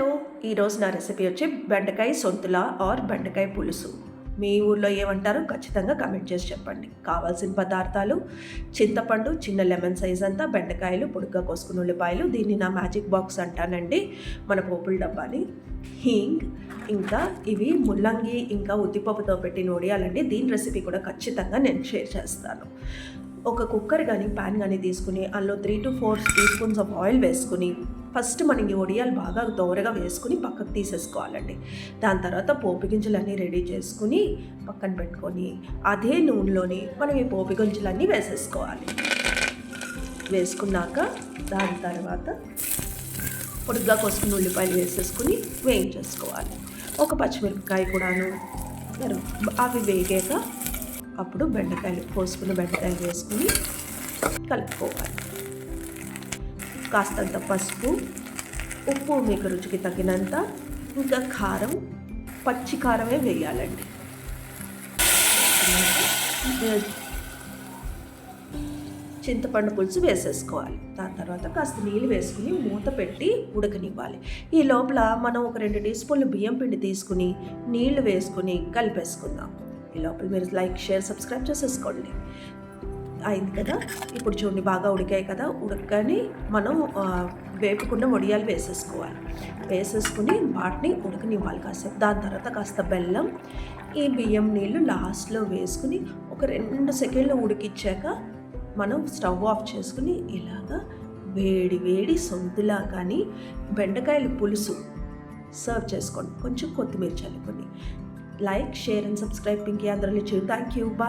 Hello, ఈరోజు నా recipe వచ్చి బెండకాయ సొంతుల ఆర్ బెండకాయ పులుసు. మీ ఊళ్ళో ఏమంటారో ఖచ్చితంగా కమెంట్ చేసి చెప్పండి. కావాల్సిన పదార్థాలు: చింతపండు, చిన్న లెమన్ సైజ్ అంతా, బెండకాయలు, పొడుగ్గా కోసుకున్న ఉల్లిపాయలు, దీన్ని నా మ్యాజిక్ బాక్స్ అంటానండి, మన పోపుల డబ్బాని, హీంగ్, ఇంకా ఇవి ముల్లంగి ఇంకా ఉద్దిపప్పుతో పెట్టిన వడియాలండి. దీని రెసిపీ కూడా ఖచ్చితంగా నేను షేర్ చేస్తాను. ఒక కుక్కర్ కానీ ప్యాన్ కానీ తీసుకుని అందులో 3 to 4 teaspoons ఆఫ్ ఆయిల్ వేసుకుని ఫస్ట్ మనం ఈ వడియాలు బాగా దోరగా వేసుకుని పక్కకు తీసేసుకోవాలండి. దాని తర్వాత పోపు గింజలన్నీ రెడీ చేసుకుని పక్కన పెట్టుకొని అదే నూనెలోని మనం ఈ పోపు గింజలన్నీ వేసేసుకోవాలి. వేసుకున్నాక దాని తర్వాత పొడుగ్గా కోసుకుని ఉల్లిపాయలు వేసేసుకుని వేయించేసుకోవాలి. ఒక పచ్చిమిరపకాయ కూడాను అవి వేగాక అప్పుడు కోసుకున్న బెండకాయలు వేసుకుని కలుపుకోవాలి. కాస్తంత పసుపు, ఉప్పు మీకు రుచికి తగినంత, ఇంకా కారం, పచ్చి కారమే వేయాలండి. చింతపండు పులుసు వేసేసుకోవాలి. దాని తర్వాత కాస్త నీళ్ళు వేసుకుని మూత పెట్టి ఉడకనివ్వాలి. ఈ లోపల మనం ఒక 2 teaspoons బియ్యం పిండి తీసుకుని నీళ్లు వేసుకుని కలిపేసుకుందాం. ఈ లోపల మీరు లైక్, షేర్, సబ్స్క్రైబ్ చేసేసుకోండి. అయింది కదా. ఇప్పుడు చూడండి, బాగా ఉడికాయి కదా. ఉడకని మనం వేపుకున్న వడియాలు వేసేసుకుని వాటిని ఉడకనివ్వాలి కాసేపు. దాని తర్వాత కాస్త బెల్లం, ఈ బియ్యం నీళ్ళు లాస్ట్లో వేసుకుని ఒక 2 సెకండ్లు ఉడికిచ్చాక మనం స్టవ్ ఆఫ్ చేసుకుని ఇలాగా వేడి సొంతులా కానీ బెండకాయల పులుసు సర్వ్ చేసుకోండి. కొంచెం కొత్తిమీర చల్లుకొని. Like, share and subscribe. Pinky ఆంధ్రలో. Thank you. బాయ్.